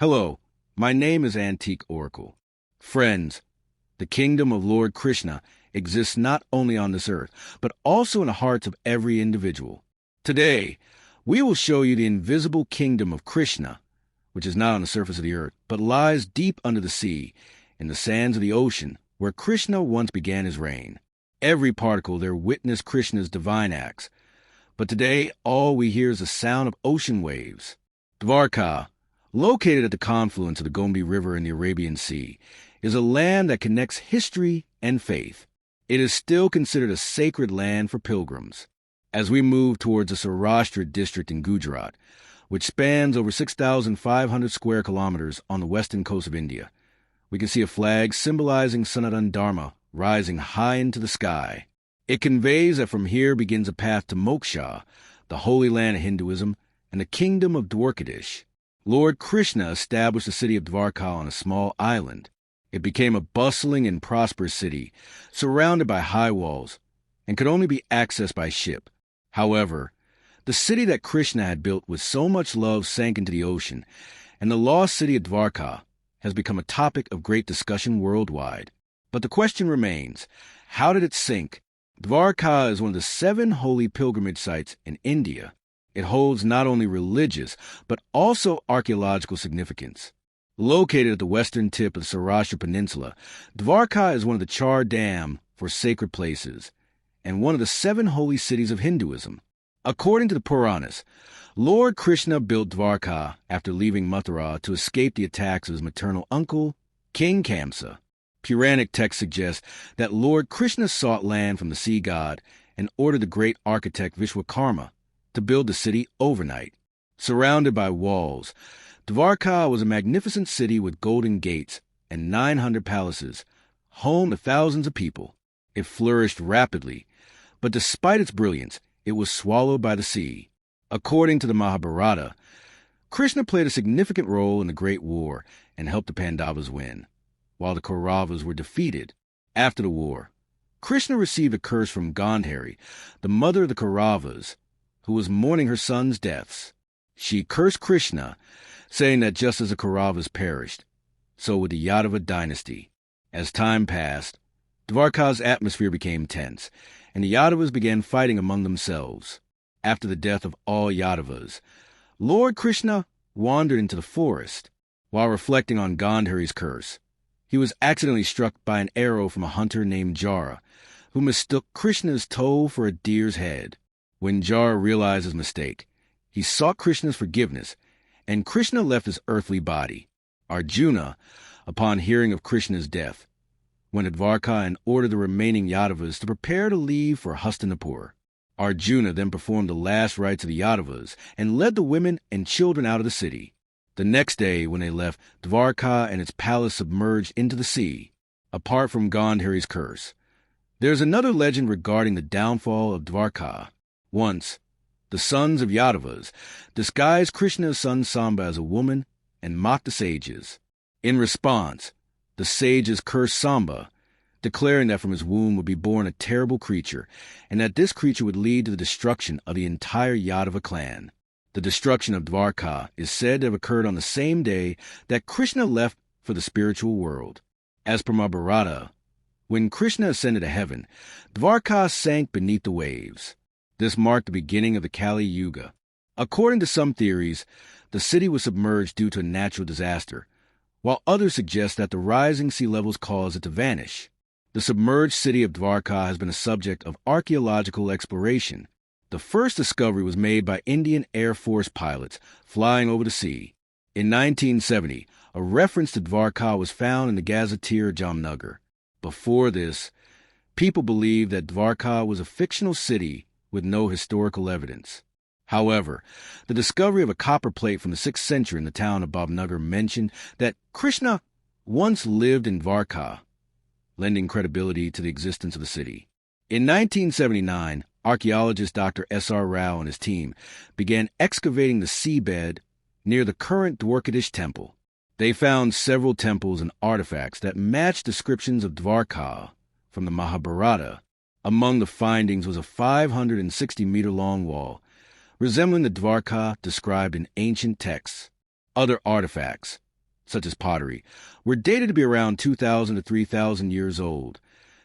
Hello, my name is Antique Oracle. Friends, the kingdom of Lord Krishna exists not only on this earth, but also in the hearts of every individual. Today, we will show you the invisible kingdom of Krishna, which is not on the surface of the earth, but lies deep under the sea, in the sands of the ocean, where Krishna once began his reign. Every particle there witnessed Krishna's divine acts, but today all we hear is the sound of ocean waves. Dwarka, located at the confluence of the Gombe River and the Arabian Sea, is a land that connects history and faith. It is still considered a sacred land for pilgrims. As we move towards the Submerged district in Gujarat, which spans over 6,500 square kilometers on the western coast of India, we can see a flag symbolizing Sanatana Dharma rising high into the sky. It conveys that from here begins a path to Moksha, the holy land of Hinduism, and the kingdom of Dwarkadish. Lord Krishna established the city of Dwarka on a small island. It became a bustling and prosperous city, surrounded by high walls, and could only be accessed by ship. However, the city that Krishna had built with so much love sank into the ocean, and the lost city of Dwarka has become a topic of great discussion worldwide. But the question remains, how did it sink? Dwarka is one of the 7 holy pilgrimage sites in India. It holds not only religious, but also archaeological significance. Located at the western tip of the Saurashtra Peninsula, Dwarka is one of the 4 Dham for sacred places, and one of the 7 holy cities of Hinduism. According to the Puranas, Lord Krishna built Dwarka after leaving Mathura to escape the attacks of his maternal uncle, King Kamsa. Puranic texts suggest that Lord Krishna sought land from the sea god and ordered the great architect Vishwakarma to build the city overnight. Surrounded by walls, Dwarka was a magnificent city with golden gates and 900 palaces, home to thousands of people. It flourished rapidly, but despite its brilliance, it was swallowed by the sea. According to the Mahabharata, Krishna played a significant role in the Great War and helped the Pandavas win, while the Kauravas were defeated. After the war, Krishna received a curse from Gandhari, the mother of the Kauravas, who was mourning her son's deaths. She cursed Krishna, saying that just as the Kauravas perished, so would the Yadava dynasty. As time passed, Dwarka's atmosphere became tense, and the Yadavas began fighting among themselves. After the death of all Yadavas, Lord Krishna wandered into the forest. While reflecting on Gandhari's curse, he was accidentally struck by an arrow from a hunter named Jara, who mistook Krishna's toe for a deer's head. When Jara realized his mistake, he sought Krishna's forgiveness, and Krishna left his earthly body. Arjuna, upon hearing of Krishna's death, went to Dwarka and ordered the remaining Yadavas to prepare to leave for Hastinapur. Arjuna then performed the last rites of the Yadavas and led the women and children out of the city. The next day, when they left, Dwarka and its palace submerged into the sea. Apart from Gandhari's curse, there is another legend regarding the downfall of Dwarka. Once, the sons of Yadavas disguised Krishna's son Samba as a woman and mocked the sages. In response, the sages cursed Samba, declaring that from his womb would be born a terrible creature, and that this creature would lead to the destruction of the entire Yadava clan. The destruction of Dwarka is said to have occurred on the same day that Krishna left for the spiritual world. As per Mahabharata, when Krishna ascended to heaven, Dwarka sank beneath the waves. This marked the beginning of the Kali Yuga. According to some theories, the city was submerged due to a natural disaster, while others suggest that the rising sea levels caused it to vanish. The submerged city of Dwarka has been a subject of archaeological exploration. The first discovery was made by Indian Air Force pilots flying over the sea. In 1970, a reference to Dwarka was found in the gazetteer Jamnagar. Before this, people believed that Dwarka was a fictional city with no historical evidence. However, the discovery of a copper plate from the 6th century in the town of Bhavnagar mentioned that Krishna once lived in Dwarka, lending credibility to the existence of the city. In 1979, archaeologist Dr. S.R. Rao and his team began excavating the seabed near the current Dwarkadish temple. They found several temples and artifacts that matched descriptions of Dwarka from the Mahabharata. Among the findings was a 560-meter-long wall, resembling the Dwarka described in ancient texts. Other artifacts, such as pottery, were dated to be around 2,000 to 3,000 years old,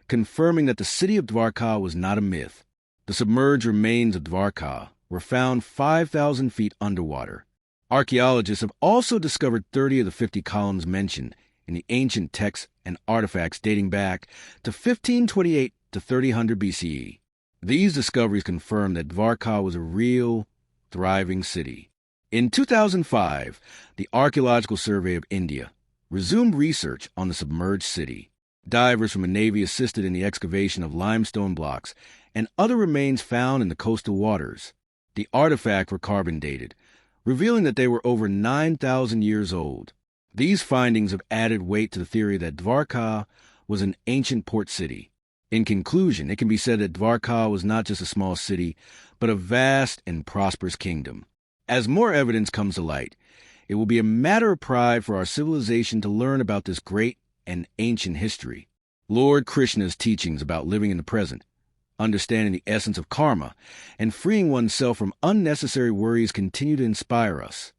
confirming that the city of Dwarka was not a myth. The submerged remains of Dwarka were found 5,000 feet underwater. Archaeologists have also discovered 30 of the 50 columns mentioned in the ancient texts and artifacts dating back to 1528 to 3000 BCE. These discoveries confirm that Dwarka was a real, thriving city. In 2005, the Archaeological Survey of India resumed research on the submerged city. Divers from the Navy assisted in the excavation of limestone blocks and other remains found in the coastal waters. The artifacts were carbon dated, revealing that they were over 9,000 years old. These findings have added weight to the theory that Dwarka was an ancient port city. In conclusion, it can be said that Dwarka was not just a small city, but a vast and prosperous kingdom. As more evidence comes to light, it will be a matter of pride for our civilization to learn about this great and ancient history. Lord Krishna's teachings about living in the present, understanding the essence of karma, and freeing oneself from unnecessary worries continue to inspire us.